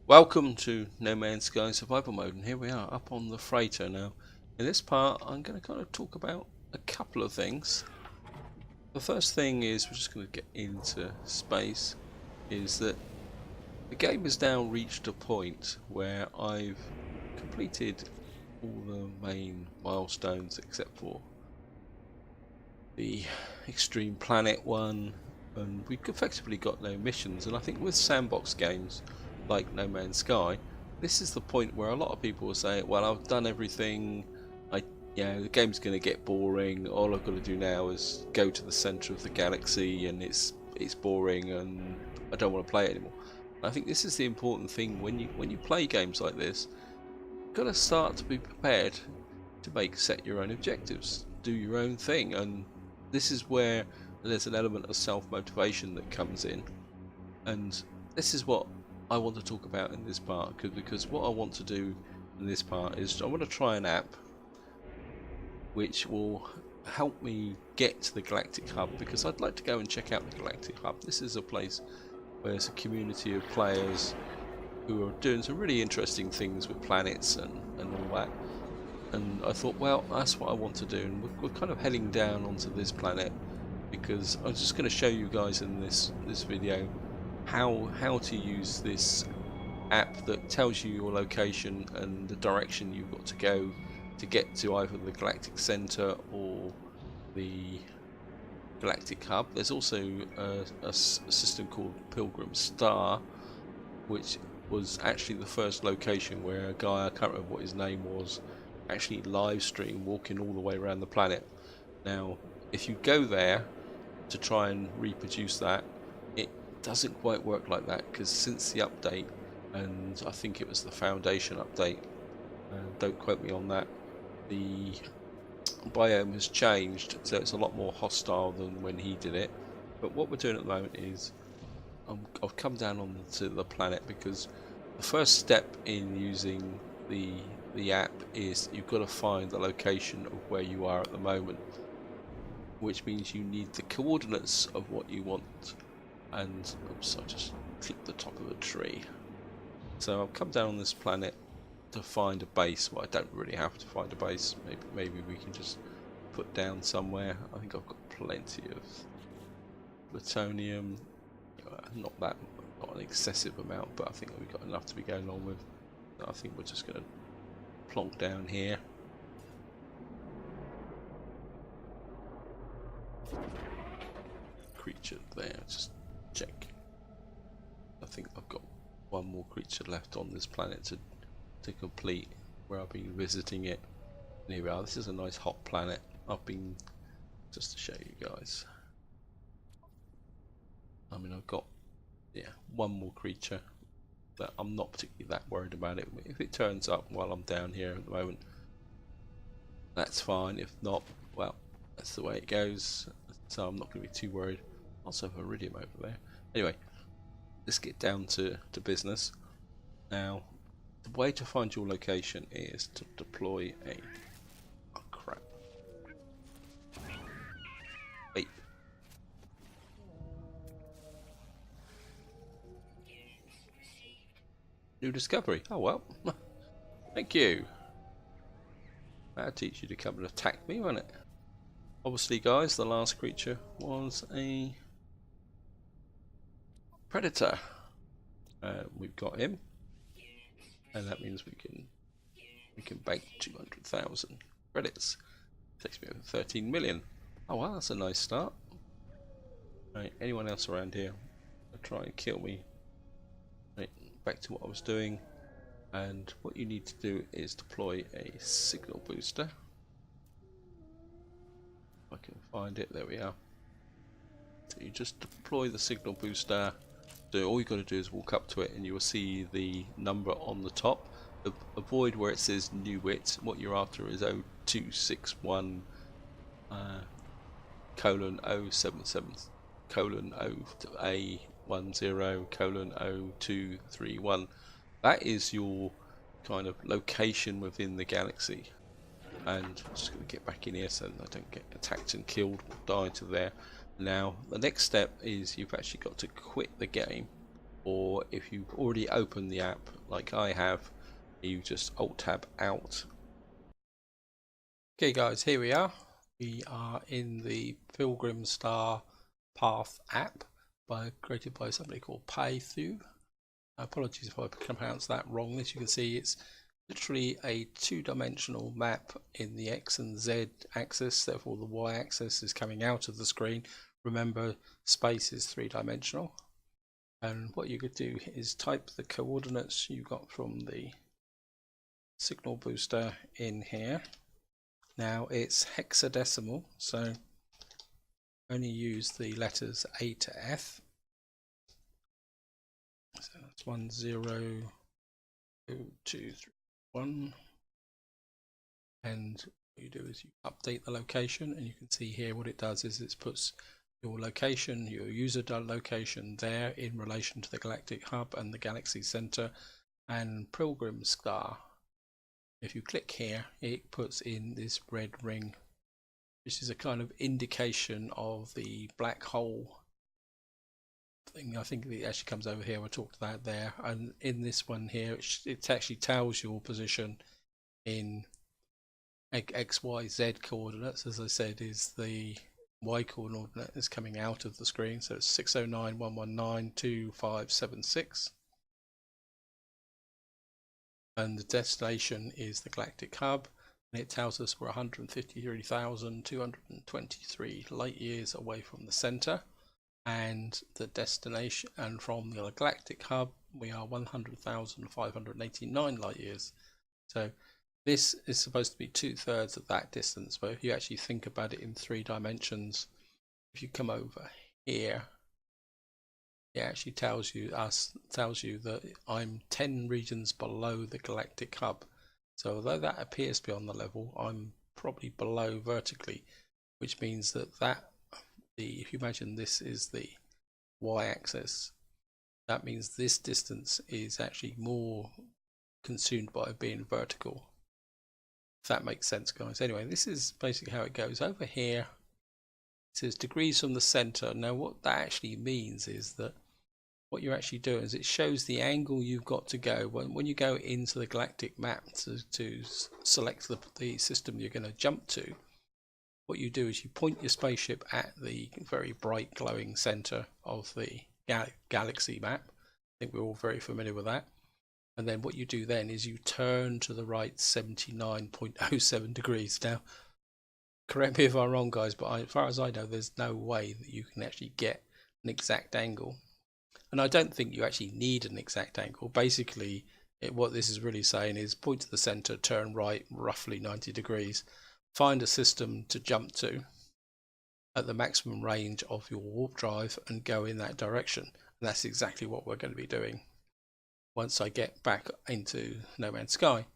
Welcome to No Man's Sky Survival Mode, and here we are up on the freighter now. In this part I'm going to kind of talk about a couple of things. The first thing is, we're just going to get into space, is that the game has now reached a point where I've completed all the main milestones except for the Extreme Planet one, and we've effectively got no missions. And I think with sandbox games like No Man's Sky, this is the point where a lot of people will say, well, I've done everything, the game's going to get boring, all I've got to do now is go to the centre of the galaxy and it's boring and I don't want to play it anymore. I think this is the important thing when you play games like this. You've got to start to be prepared to set your own objectives, do your own thing, and this is where there's an element of self-motivation that comes in, and this is what I want to talk about in this part, because what I want to do in this part is I want to try an app which will help me get to the Galactic Hub, because I'd like to go and check out the Galactic Hub. This is a place where there's a community of players who are doing some really interesting things with planets and all that, and I thought, well, that's what I want to do, and we're kind of heading down onto this planet because I'm just going to show you guys in this video how to use this app that tells you your location and the direction you've got to go to get to either the Galactic Center or the Galactic Hub. There's also a system called Pilgrim Star, which was actually the first location where a guy, I can't remember what his name was, actually live stream walking all the way around the planet. Now if you go there to try and reproduce that, it doesn't quite work like that, because since the update, and I think it was the Foundation update, don't quote me on that, the biome has changed, so it's a lot more hostile than when he did it. But what we're doing at the moment is I've come down onto the planet because the first step in using the app is you've got to find the location of where you are at the moment, which means you need the coordinates of what you want. And oops, I just clipped the top of a tree. So I've come down on this planet to find a base. Well, I don't really have to find a base. Maybe we can just put down somewhere. I think I've got plenty of plutonium. Not an excessive amount, but I think we've got enough to be going on with. I think we're just going to plonk down here. Creature there, just check. I think I've got one more creature left on this planet to complete, where I've been visiting it. And here we are. This is a nice hot planet. I've been, just to show you guys, I mean, I've got one more creature, but I'm not particularly that worried about it. If it turns up while I'm down here at the moment, that's fine. If not, well, that's the way it goes, so I'm not going to be too worried. Also have iridium over there. Anyway, let's get down to business. Now, the way to find your location is to deploy a... oh crap. Wait. New discovery. Oh well. Thank you. That'll teach you to come and attack me, won't it? Obviously, guys, the last creature was a predator. We've got him, and that means we can bank 200,000 credits. Takes me over 13 million. Oh wow, that's a nice start. Right, anyone else around here will try and kill me. Right, back to what I was doing, and what you need to do is deploy a signal booster. If I can find it, there we are. So you just deploy the signal booster. All you've got to do is walk up to it and you will see the number on the top. Avoid where it says Newit. What you're after is 0261 colon 077 colon 0A10 colon 0231. That is your kind of location within the galaxy. And I'm just going to get back in here so that I don't get attacked and killed or die to there. Now the next step is you've actually got to quit the game, or if you've already opened the app like I have, you just Alt Tab out. Okay guys, here we are. We are in the Pilgrim Star Path app created by somebody called Pathfinder. Apologies if I can pronounce that wrong. As you can see, it's literally a two-dimensional map in the X and Z axis, therefore the Y axis is coming out of the screen. Remember, space is three-dimensional. And what you could do is type the coordinates you got from the signal booster in here. Now it's hexadecimal, so only use the letters A to F. So that's 1 0 2 2 3 1. And what you do is you update the location, and you can see here what it does is it puts your location, your user location there in relation to the Galactic Hub and the Galaxy Center and Pilgrim Star. If you click here, it puts in this red ring, which is a kind of indication of the black hole thing. I think it actually comes over here. We'll talk to that there. And in this one here, it actually tells your position in X, Y, Z coordinates. As I said, is the Y coordinate is coming out of the screen. So it's 609, 119, 2576. And the destination is the Galactic Hub, and it tells us we're 153,223 light years away from the center, and the destination, and from the Galactic Hub we are 100,589 light years. So this is supposed to be 2/3 of that distance, but if you actually think about it in 3 dimensions, if you come over here, it actually tells you that I'm 10 regions below the Galactic Hub. So although that appears to be on the level, I'm probably below vertically, which means that if you imagine this is the y-axis, that means this distance is actually more consumed by being vertical. If that makes sense, guys. Anyway, this is basically how it goes. Over here it says degrees from the center. Now what that actually means is that what you're actually doing is it shows the angle you've got to go when you go into the galactic map to select the system you're going to jump to. What you do is you point your spaceship at the very bright glowing center of the galaxy map. I think we're all very familiar with that. And then what you do then is you turn to the right 79.07 degrees. Now, correct me if I'm wrong, guys, but as far as I know, there's no way that you can actually get an exact angle. And I don't think you actually need an exact angle. Basically, what this is really saying is point to the center, turn right roughly 90 degrees, find a system to jump to at the maximum range of your warp drive and go in that direction. And that's exactly what we're going to be doing once I get back into No Man's Sky.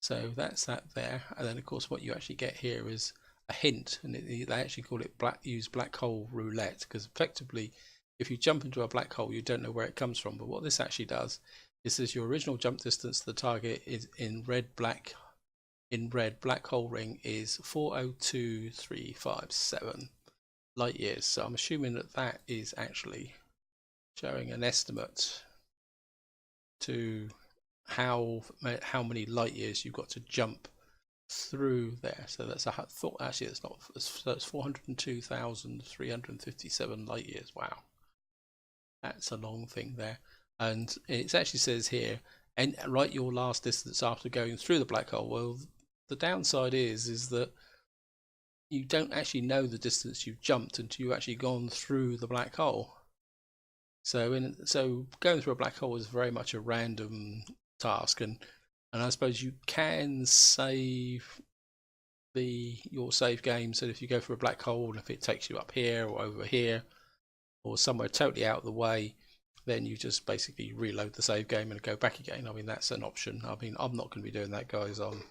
So that's that there. And then of course what you actually get here is a hint, and they actually call it use black hole roulette, because effectively if you jump into a black hole, you don't know where it comes from. But what this actually does is says your original jump distance to the target is in red. Black hole ring is 402,357 light years. So I'm assuming that that is actually showing an estimate to how many light years you've got to jump through there. So that's a thought. Actually, it's not. So it's 402,357 light years. Wow. That's a long thing there. And it actually says here, and write your last distance after going through the black hole. Well, the downside is that you don't actually know the distance you've jumped until you've actually gone through the black hole. So going through a black hole is very much a random task, and I suppose you can save your save game. So if you go for a black hole, and if it takes you up here or over here or somewhere totally out of the way, then you just basically reload the save game and go back again. I mean, that's an option. I mean, I'm not going to be doing that, guys. I'm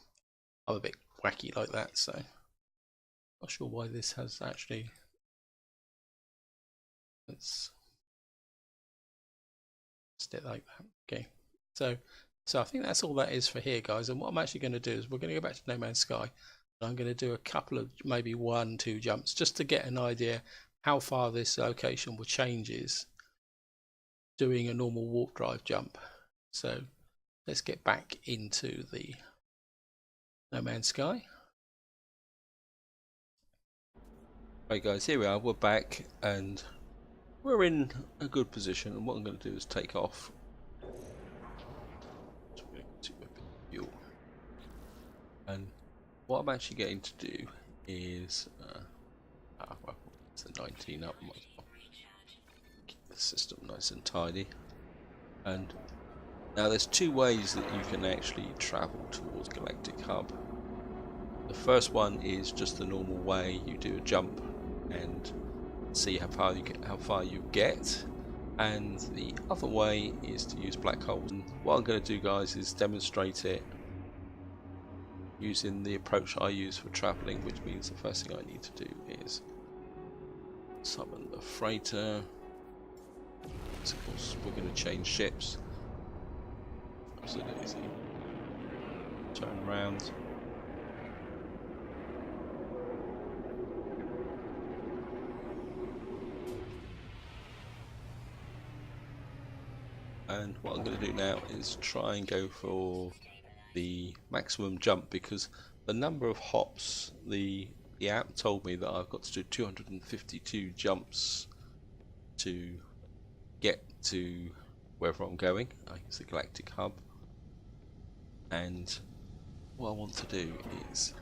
a bit wacky like that, so not sure why this has actually. Let's do it like that. Okay, so I think that's all that is for here, guys. And what I'm actually going to do is we're going to go back to No Man's Sky. And I'm going to do a couple of maybe 1-2 jumps just to get an idea how far this location will changes doing a normal warp drive jump. So let's get back into the No Man's Sky. Right guys, here we are, we're back and we're in a good position, and what I'm going to do is take off. And what I'm actually getting to do is well, it's a 19 up, keep the system nice and tidy. And now there's two ways that you can actually travel towards Galactic Hub. The first one is just the normal way. You do a jump and see how far you get, and the other way is to use black holes. And what I'm going to do, guys, is demonstrate it using the approach I use for travelling, which means the first thing I need to do is summon the freighter. So of course we're going to change ships. Absolutely easy. Turn around. And what I'm going to do now is try and go for the maximum jump, because the number of hops, the app told me that I've got to do 252 jumps to get to wherever I'm going. I think it's the Galactic Hub. And what I want to do is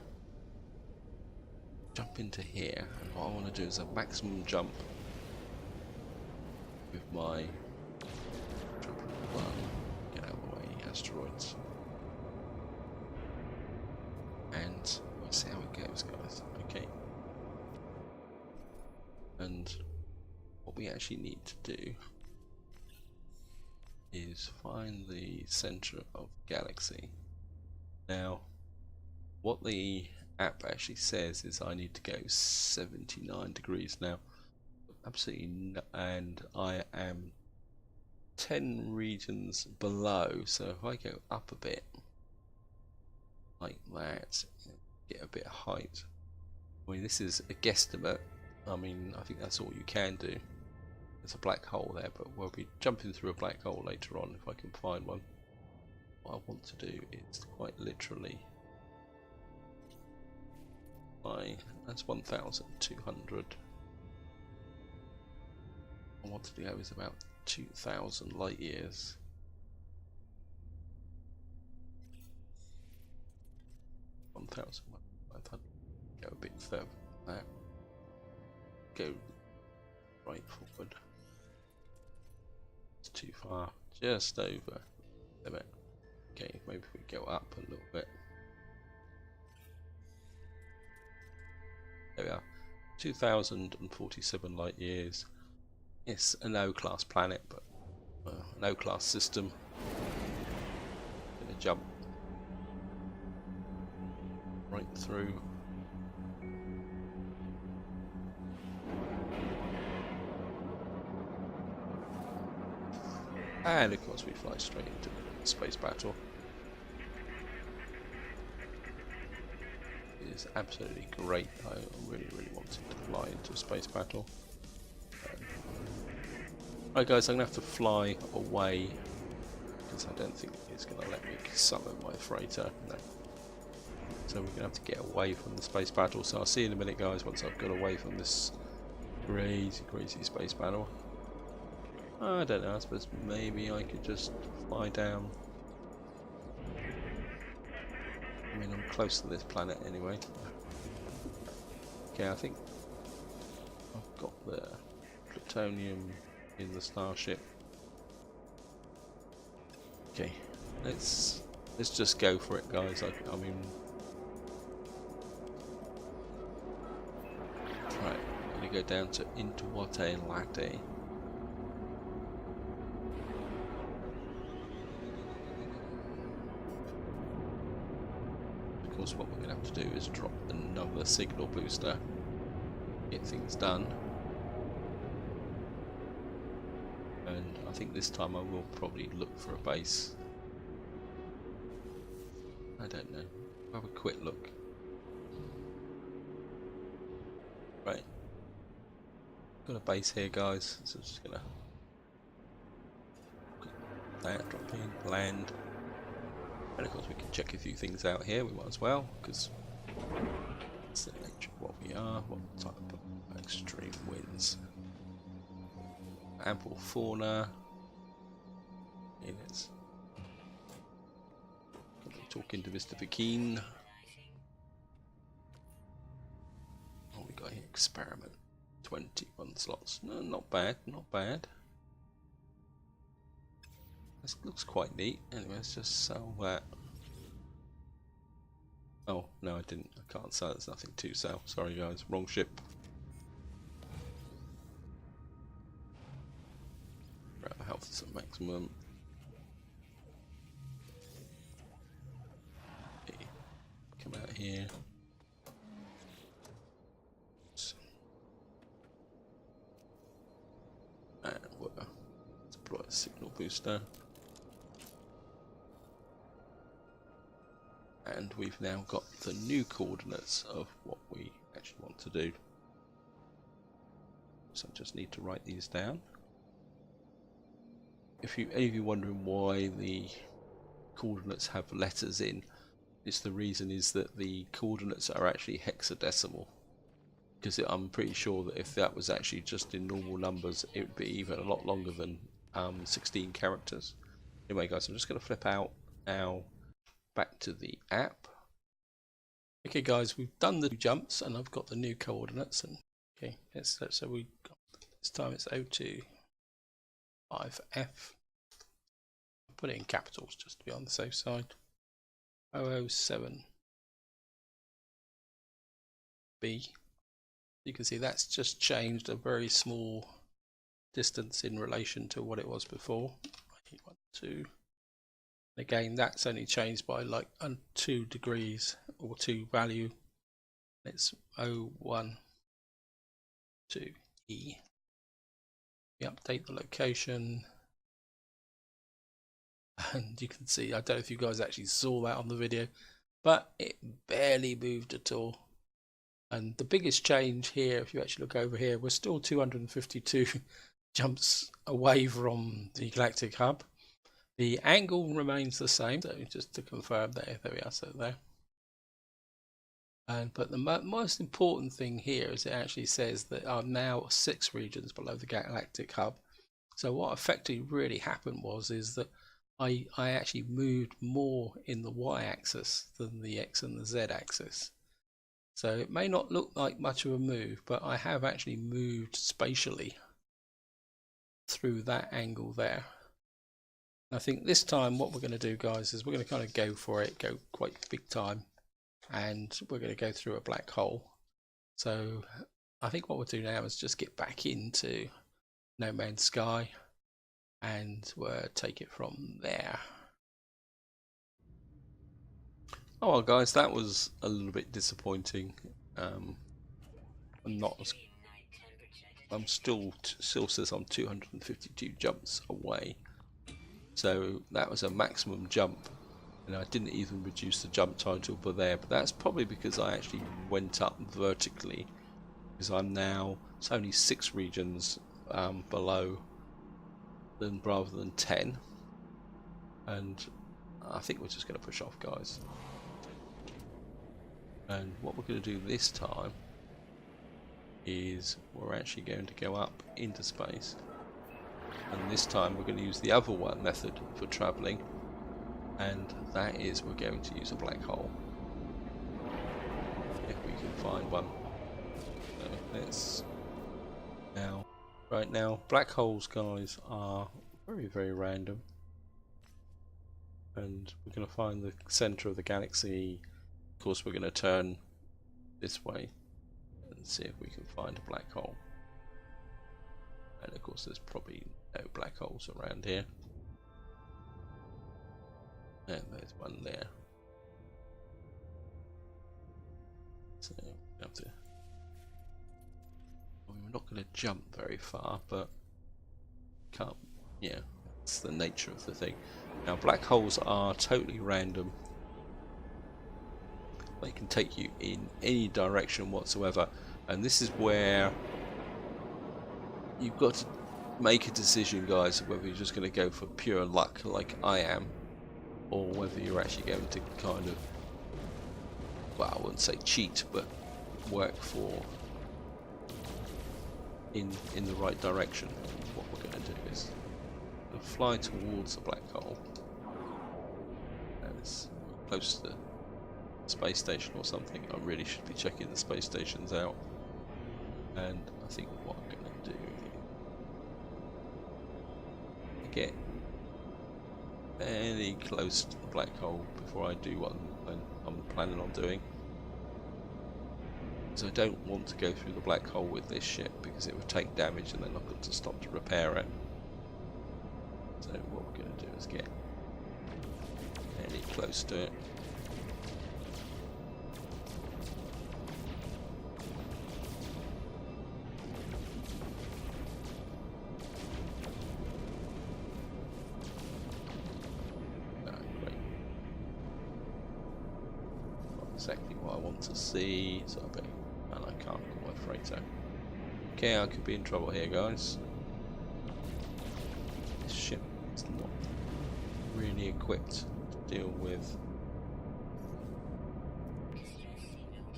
jump into here, and what I want to do is a maximum jump with my get out of the way, asteroids. And we'll see how it goes, guys. Okay. And what we actually need to do is find the center of the galaxy. Now, what the app actually says is I need to go 79 degrees. Now, absolutely and I am 10 regions below, so if I go up a bit like that, get a bit of height. I mean, this is a guesstimate. I mean, I think that's all you can do. There's a black hole there, but we'll be jumping through a black hole later on if I can find one. What I want to do is quite literally that's 1,200. I want to go is about 2,000 light years. Go a bit further than that. Go right forward. It's too far. Just over a bit. Okay, maybe we go up a little bit. There we are. 2,047 light years. It's an O-class planet, but an O-class system. Gonna jump right through. And of course we fly straight into the space battle. It is absolutely great. I really wanted to fly into a space battle. Right guys, I'm going to have to fly away because I don't think it's going to let me summon my freighter. No. So we're going to have to get away from the space battle. So I'll see you in a minute, guys, once I've got away from this crazy space battle. I don't know, I suppose maybe I could just fly down. I mean, I'm close to this planet anyway. Okay, I think I've got the plutonium in the starship. Okay, let's just go for it, guys. I mean, right, I'm gonna go down to Intuate Latte. Of course, what we're gonna have to do is drop another signal booster, get things done. And I think this time I will probably look for a base. I don't know. I'll have a quick look. Right. Got a base here, guys. So I'm just gonna that, drop in, land. And of course we can check a few things out here, we might as well, because it's the nature of what we are, what type of extreme winds. Ample fauna. It is. Talking to Mr. Bikeen. Oh, we got here, experiment. 21 slots. No, not bad, not bad. This looks quite neat. Anyway, let's just sell that. Oh, no, I didn't. I can't sell. There's nothing to sell. Sorry, guys. Wrong ship. Right, our health is at maximum. Okay. Come out here. And we'll deploy a signal booster. And we've now got the new coordinates of what we actually want to do. So I just need to write these down. If any of you wondering why the coordinates have letters in, the reason is that the coordinates are actually hexadecimal. Because I'm pretty sure that if that was actually just in normal numbers, it would be even a lot longer than 16 characters. Anyway, guys, I'm just going to flip out now. Back to the app. Okay, guys, we've done the jumps and I've got the new coordinates. And okay, so we got, this time it's 025F. Put it in capitals just to be on the safe side. 007B. You can see that's just changed a very small distance in relation to what it was before. 812. Again, that's only changed by like 2 degrees or 2 value. It's 012E. We update the location, and you can see, I don't know if you guys actually saw that on the video, but it barely moved at all. And the biggest change here, if you actually look over here, we're still 252 jumps away from the Galactic hub. The angle remains the same, so just to confirm there we are, so there. But the most important thing here is it actually says that I'm now 6 regions below the Galactic hub. So what effectively really happened is that I actually moved more in the y-axis than the x and the z-axis. So it may not look like much of a move, but I have actually moved spatially through that angle there. I think this time what we're going to do, guys, is we're going to kind of go for it, go quite big time, and we're going to go through a black hole. So I think what we'll do now is just get back into No Man's Sky and we'll take it from there. Oh well, guys, that was a little bit disappointing. I'm still says I'm 252 jumps away. So that was a maximum jump, and I didn't even reduce the jump title for there, but that's probably because I actually went up vertically, because I'm now, it's only 6 regions below rather than 10, and I think we're just going to push off, guys. And what we're going to do this time is we're actually going to go up into space. And this time we're going to use the other one method for travelling, and that is we're going to use a black hole if we can find one. So let's right now black holes, guys, are very, very random, and we're going to find the centre of the galaxy. Of course, we're going to turn this way and see if we can find a black hole. And of course there's probably no black holes around here. And there's one there. So we have to, I mean, we're not going to jump very far, but can't, yeah, it's the nature of the thing. Now black holes are totally random. They can take you in any direction whatsoever, and this is where you've got to make a decision, guys, whether you're just going to go for pure luck like I am, or whether you're actually going to kind of, well, I wouldn't say cheat, but work for in the right direction. What we're going to do is fly towards the black hole, and it's close to the space station or something. I really should be checking the space stations out, and I think what I'm going to do is get fairly close to the black hole before I do what I'm planning on doing. So I don't want to go through the black hole with this ship because it would take damage and then I've got to stop to repair it. So what we're going to do is get fairly close to it. Exactly what I want to see, so I bet, and I can't call my freighter. Okay, I could be in trouble here, guys. This ship is not really equipped to deal with.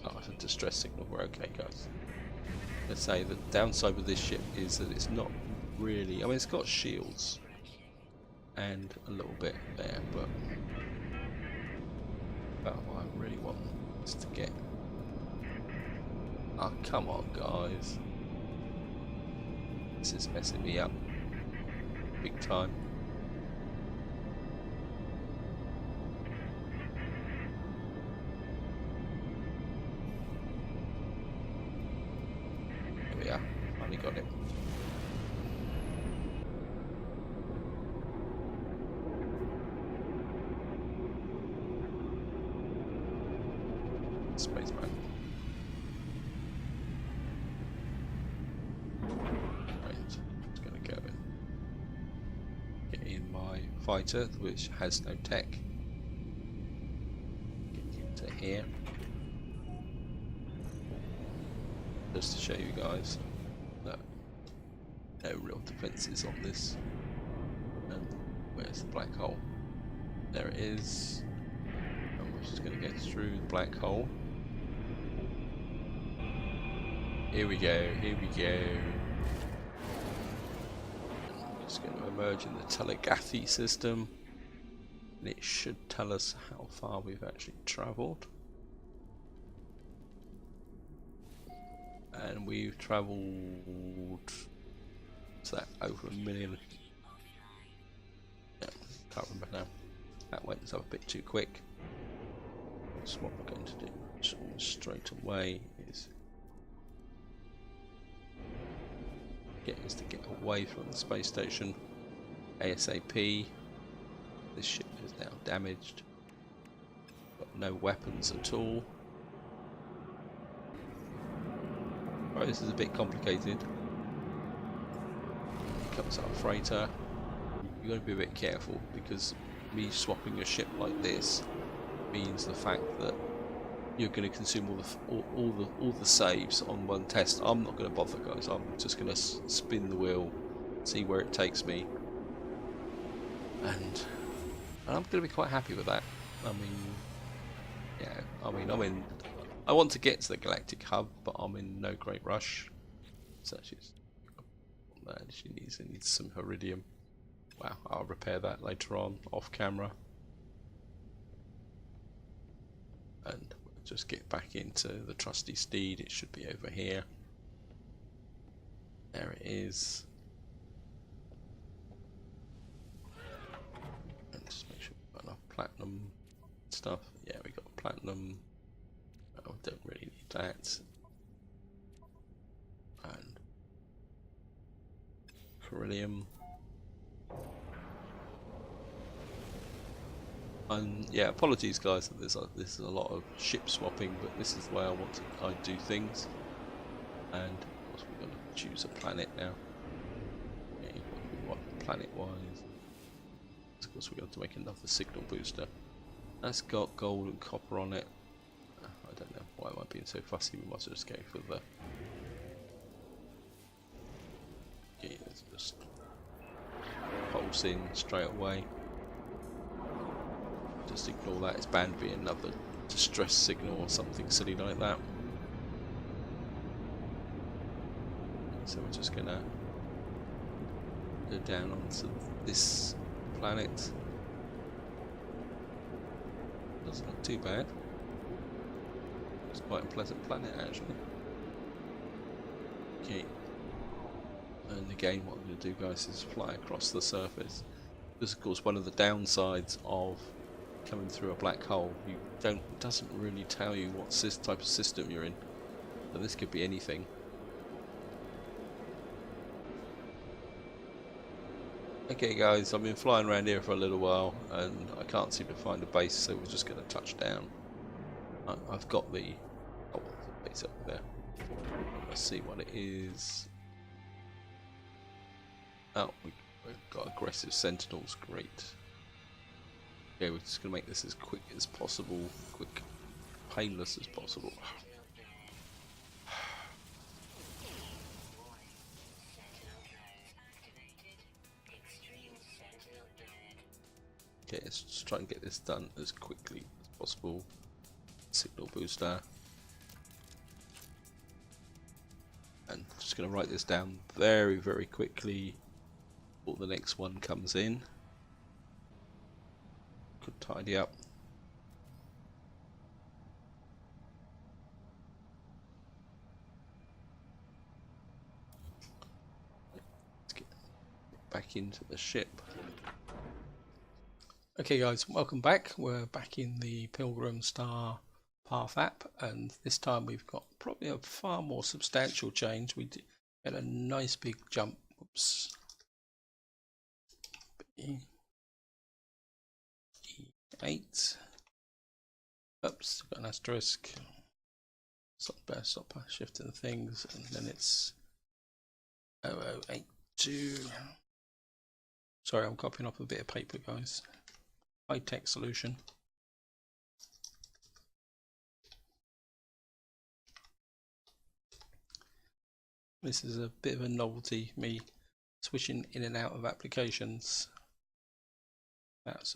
Oh, it's a distress signal. We're okay, guys. Let's say the downside with this ship is that it's not really. I mean, it's got shields and a little bit there, but what I really want is to get. Oh, come on, guys. This is messing me up big time. Here we are. Finally got it. Spaceman. Right, just gonna go and get in my fighter, which has no tech. Get into here, just to show you guys that no real defences on this. And where's the black hole? There it is. And we're just gonna get through the black hole. Here we go, here we go. I'm just going to emerge in the telepathy system, and it should tell us how far we've actually travelled. And we've travelled, what's that, over 1 million? Yeah, can't remember now. That went up a bit too quick. So what we're going to do straight away is to get away from the space station ASAP. This ship is now damaged. Got no weapons at all. Right, this is a bit complicated. Here comes our freighter. You've got to be a bit careful because me swapping a ship like this means the fact that you're going to consume all the saves on one test. I'm not going to bother, guys. I'm just going to spin the wheel, see where it takes me, and I'm going to be quite happy with that. I mean, yeah. I mean, I want to get to the Galactic hub, but I'm in no great rush. So she needs some iridium. Wow, I'll repair that later on off camera. And just get back into the trusty steed. It should be over here. There it is. And just make sure we've got enough platinum stuff. Yeah, we got platinum. Oh, don't really need that. And beryllium. And yeah, apologies guys that this is a lot of ship swapping, but this is the way I do things. And of course we're going to choose a planet now. Okay, what do we want planet wise? Of course we're going to make another signal booster. That's got gold and copper on it. I don't know why am I being so fussy. We might as well just go for the. Okay, let's just drops in straight away. Just ignore that, it's bound to be another distress signal or something silly like that. So we're just gonna go down onto this planet. Doesn't look too bad. It's quite a pleasant planet actually. Okay. And again, what I'm going to do, guys, is fly across the surface. Because of course one of the downsides of coming through a black hole, it doesn't really tell you what type of system you're in. So this could be anything. Okay guys, I've been flying around here for a little while and I can't seem to find a base, so we're just going to touch down. I've got the base up there. Let's see what it is. Oh, we've got aggressive sentinels, great. Okay, we're just going to make this as quick as possible, painless as possible. Okay, let's just try and get this done as quickly as possible. Signal booster. And just going to write this down very, very quickly before the next one comes in. Could tidy up. Let's get back into the ship. Okay guys, welcome back. We're back in the Pilgrim Star Path app, and this time we've got probably a far more substantial change. We had a nice big jump. Oops. E8. Oops, got an asterisk. Stop shifting things, and then it's 0082. Sorry, I'm copying off a bit of paper, guys. High-tech solution. This is a bit of a novelty, me switching in and out of applications. That's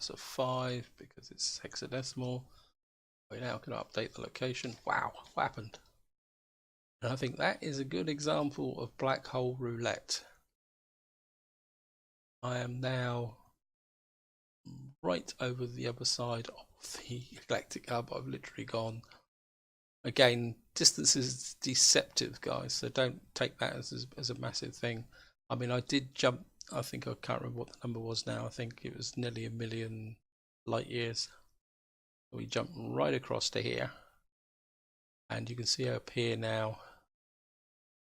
a 5 because it's hexadecimal. We're now going to update the location. Wow, what happened? And I think that is a good example of black hole roulette. I am now right over the other side of the Galactic hub. I've literally gone. Again, distance is deceptive, guys, so don't take that as a massive thing. I mean, I did jump. I think I can't remember what the number was now. I think it was nearly 1 million light years. We jump right across to here, and you can see up here now.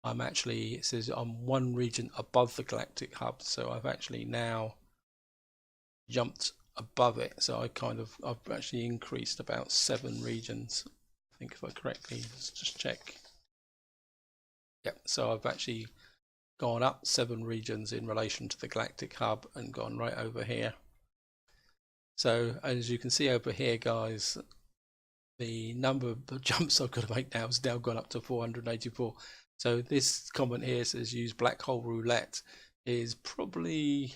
I'm actually, it says I'm one region above the Galactic hub, so I've actually now jumped above it. So I've actually increased about 7 regions. I think if I correctly, let's just check. Yep, so I've actually gone up 7 regions in relation to the Galactic hub and gone right over here. So as you can see over here, guys, the number of jumps I've got to make now has now gone up to 484. So this comment here says use black hole roulette is probably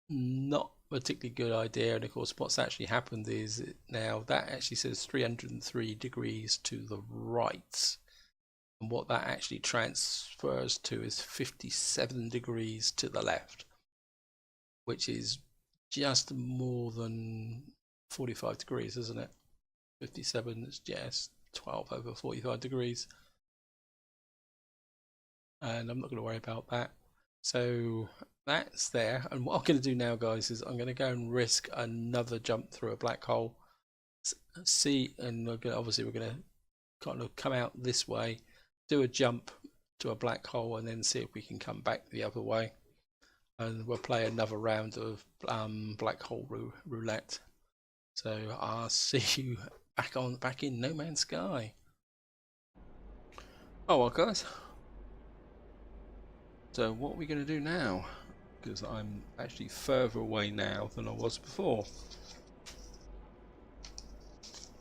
not a particularly good idea. And of course what's actually happened is now that actually says 303 degrees to the right, and what that actually transfers to is 57 degrees to the left, which is just more than 45 degrees, isn't it? 57 is just 12 over 45 degrees. And I'm not going to worry about that. So that's there. And what I'm going to do now, guys, is I'm going to go and risk another jump through a black hole. See, and we're going to kind of come out this way, do a jump to a black hole, and then see if we can come back the other way. And we'll play another round of black hole roulette. So I'll see you back in No Man's Sky. Oh well, guys. So what are we going to do now? Because I'm actually further away now than I was before.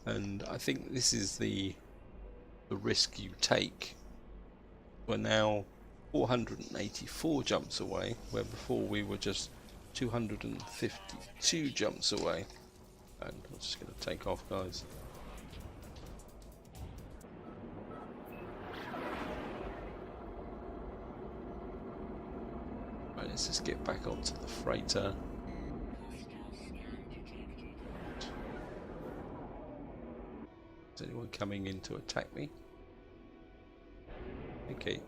And I think this is the risk you take. We're now 484 jumps away, where before we were just 252 jumps away. And I'm just going to take off, guys. Right, let's just get back onto the freighter. Is anyone coming in to attack me? Okay.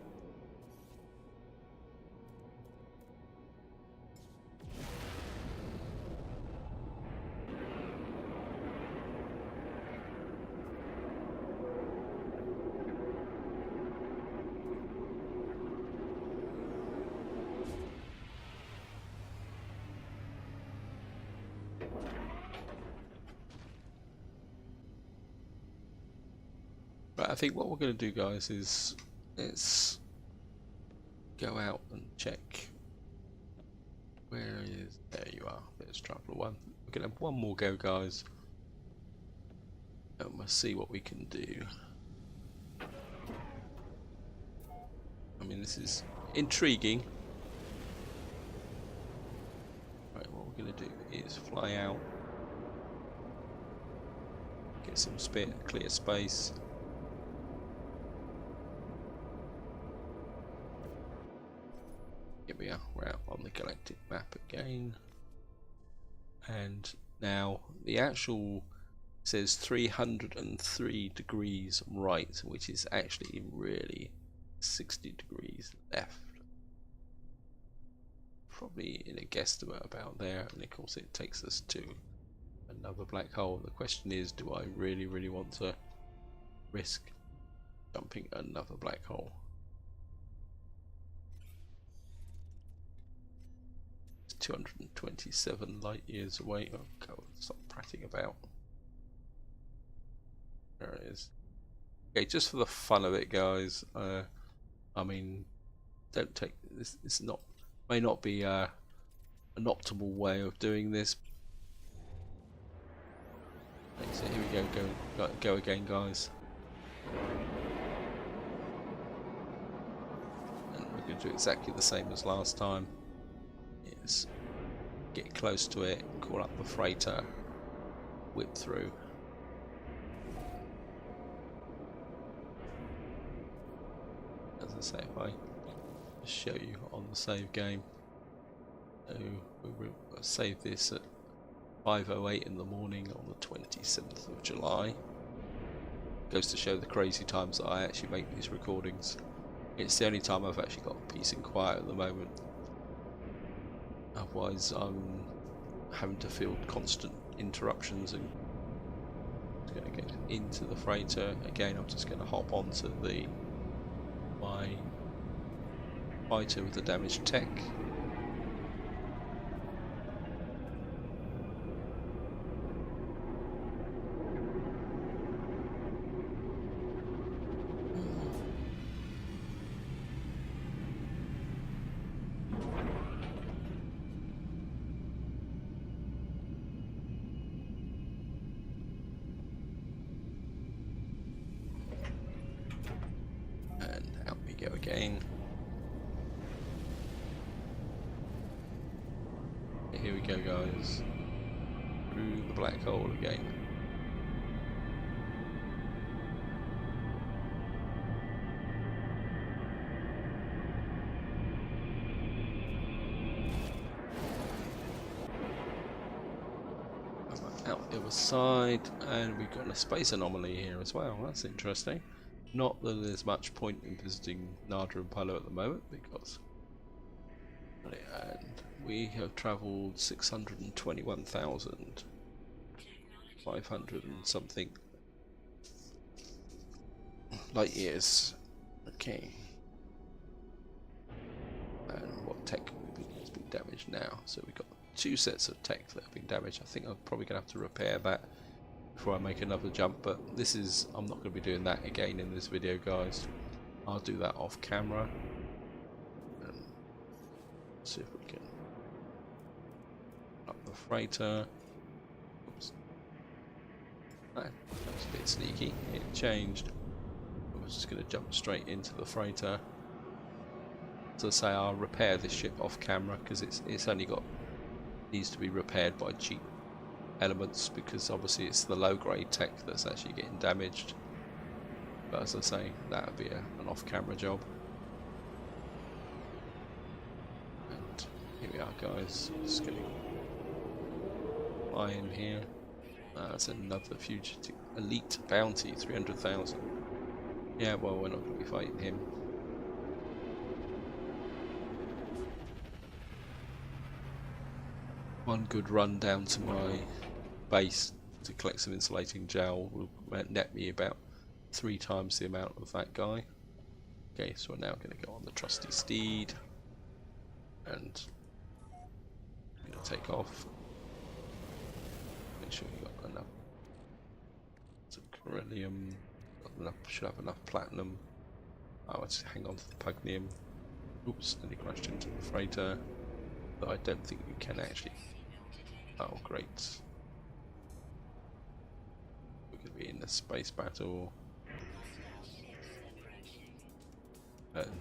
Right, I think what we're going to do, guys, is let's go out and check. Where is... There you are. There's Traveller 1. We're going to have one more go, guys. And we'll see what we can do. I mean, this is intriguing. Right, what we're going to do is fly out. Get some clear space. Here we are, we're out on the Galactic map again, and now the actual says 303 degrees right, which is actually really 60 degrees left, probably in a guesstimate about there, and of course it takes us to another black hole. The question is, do I really want to risk jumping another black hole? 227 light years away. Oh god, stop prattling about. There it is. Okay, just for the fun of it, guys. I mean, don't take this. This may not be an optimal way of doing this. Okay, so here we go again, guys. And we're going to do exactly the same as last time. Is get close to it, call up the freighter, whip through. As I say, if I show you on the save game, so we'll save this at 5:08 in the morning on the 27th of July. Goes to show the crazy times that I actually make these recordings. It's the only time I've actually got peace and quiet at the moment. Otherwise, I'm having to field constant interruptions. And I'm going to get into the freighter again. I'm just going to hop onto my fighter with the damaged tech. Go again. Here we go, guys. Through the black hole again. Out the other side, and we've got a space anomaly here as well. That's interesting. Not that there's much point in visiting Nada and Polo at the moment, because and we have travelled 621,500 and something light years. Okay. And what tech has been damaged now? So we've got 2 sets of tech that have been damaged. I think I'm probably going to have to repair that before I make another jump, but this is, I'm not going to be doing that again in this video, guys. I'll do that off camera and see if we can up the freighter. Oops. That was a bit sneaky, it changed. I was just going to jump straight into the freighter. as I say, I'll repair this ship off camera because it's only got needs to be repaired by cheap elements, because obviously it's the low grade tech that's actually getting damaged. But as I say, that would be an off camera job. And here we are, guys. Just getting fly in here. That's another fugitive elite bounty, 300,000. Yeah, well, we're not going to be fighting him. One good run down to my base to collect some insulating gel will net me about 3 times the amount of that guy. Okay, so we're now going to go on the trusty steed and I'm going to take off. Make sure you got enough some beryllium, should have enough platinum. Oh, let's hang on to the pugnium. Oops, nearly crashed into the freighter, but I don't think you can actually. Oh, great. We're going to be in a space battle. And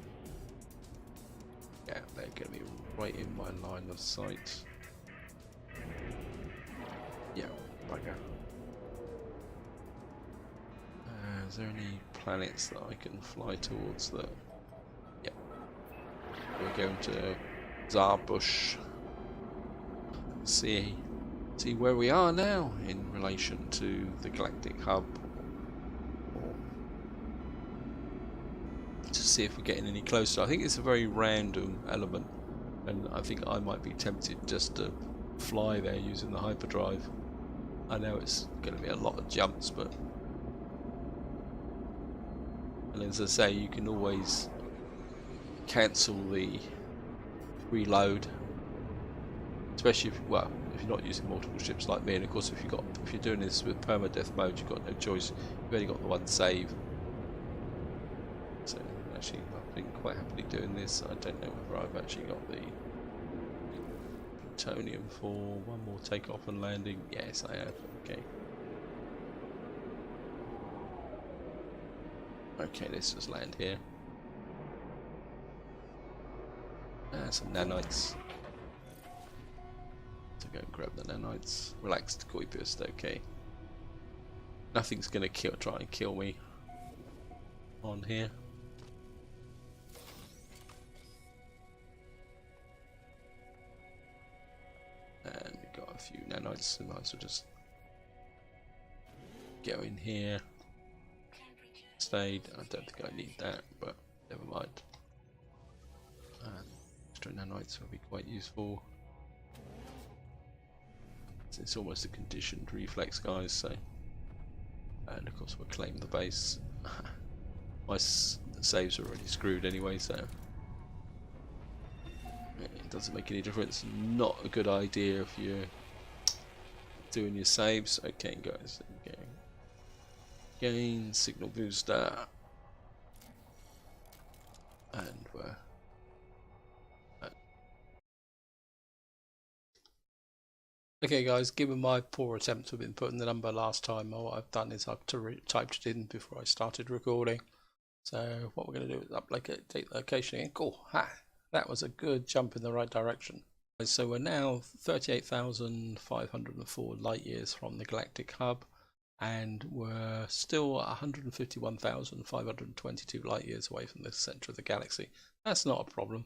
yeah, they're going to be right in my line of sight. Yeah, bugger. Is there any planets that I can fly towards that? Yeah. We're going to Zarbush. See where we are now in relation to the Galactic Hub, or to see if we're getting any closer. I think it's a very random element, and I think I might be tempted just to fly there using the hyperdrive. I know it's going to be a lot of jumps, but and as I say, you can always cancel the reload. Especially if you're not using multiple ships like me, and of course if you're doing this with permadeath mode, you've got no choice. You've only got the one save. So actually, I've been quite happily doing this. I don't know whether I've actually got the plutonium for one more takeoff and landing. Yes, I have. Okay. Okay, let's just land here. Some nanites. To go and grab the nanites. Relaxed koi burst, okay. Nothing's gonna try and kill me on here. And we've got a few nanites, so I might as well just go in here. Stayed. I don't think I need that, but never mind. And extra nanites will be quite useful. It's almost a conditioned reflex, guys, so. And of course we'll claim the base. My saves are already screwed anyway, so it doesn't make any difference. Not a good idea if you're doing your saves. Okay, guys, okay. Gain signal booster, and we're okay, guys. Given my poor attempt to input in the number last time, what I've done is I've typed it in before I started recording. So what we're going to do is update location again. Cool. Ha! That was a good jump in the right direction. So we're now 38,504 light years from the Galactic Hub, and we're still 151,522 light years away from the center of the galaxy. That's not a problem.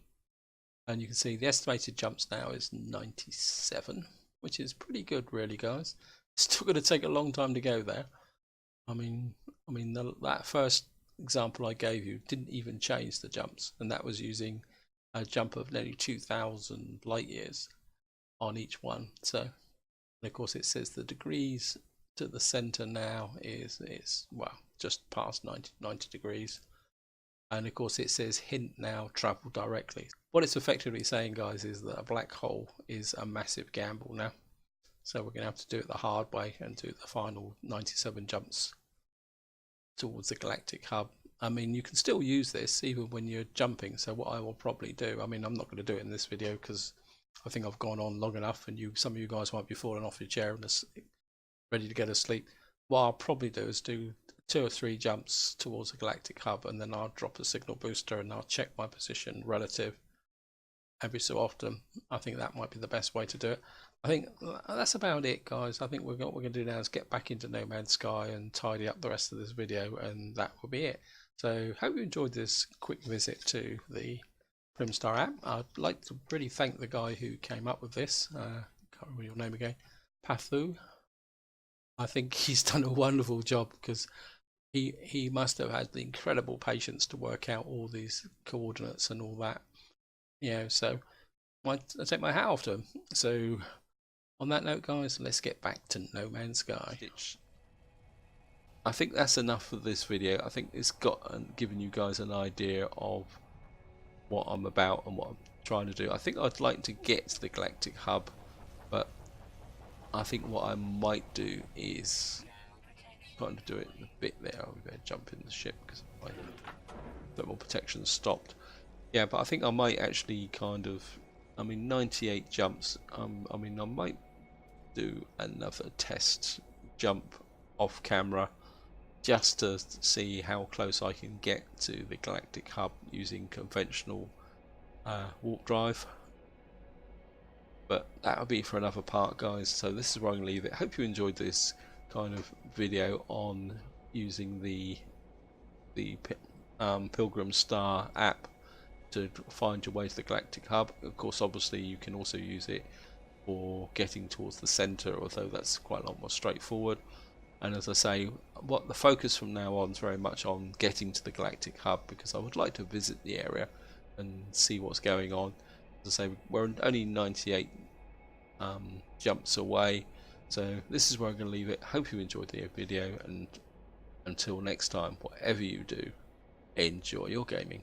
And you can see the estimated jumps now is 97, which is pretty good, really, guys. It's still going to take a long time to go there. I mean, that first example I gave you didn't even change the jumps, and that was using a jump of nearly 2,000 light years on each one. So, and of course, it says the degrees to the center now is well, just past 90 degrees. And of course it says hint now travel directly. What it's effectively saying, guys, is that a black hole is a massive gamble now. So we're going to have to do it the hard way and do the final 97 jumps towards the Galactic Hub. I mean, you can still use this even when you're jumping. So what I will probably do, I mean, I'm not going to do it in this video because I think I've gone on long enough, and some of you guys might be falling off your chair and ready to go to sleep. What I'll probably do is do 2 or 3 jumps towards the Galactic hub, and then I'll drop a signal booster and I'll check my position relative every so often. I think that might be the best way to do it. I think that's about it, guys. I think what we're going to do now is get back into No Man's Sky and tidy up the rest of this video, and that will be it. So hope you enjoyed this quick visit to the Primstar app. I'd like to really thank the guy who came up with this. Can't remember your name again. Pathu. I think he's done a wonderful job, because he must have had the incredible patience to work out all these coordinates and all that. So I take my hat off to him. So on that note, guys, let's get back to No Man's Sky. I think that's enough for this video. I think it's given you guys an idea of what I'm about and what I'm trying to do. I think I'd like to get to the Galactic hub, but I think what I might do is kind of do it in a bit there. We better jump in the ship because my thermal protection stopped. Yeah, but I think I might actually kind of, 98 jumps. I might do another test jump off camera just to see how close I can get to the Galactic hub using conventional warp drive. But that'll be for another part, guys. So this is where I'm going to leave it. Hope you enjoyed this kind of video on using the Pilgrim Star app to find your way to the Galactic hub. Of course, obviously you can also use it for getting towards the center, although that's quite a lot more straightforward. And as I say, what the focus from now on is very much on getting to the Galactic hub, because I would like to visit the area and see what's going on. As I say, we're only 98 jumps away, so this is where I'm going to leave it. Hope you enjoyed the video, and until next time, whatever you do, enjoy your gaming.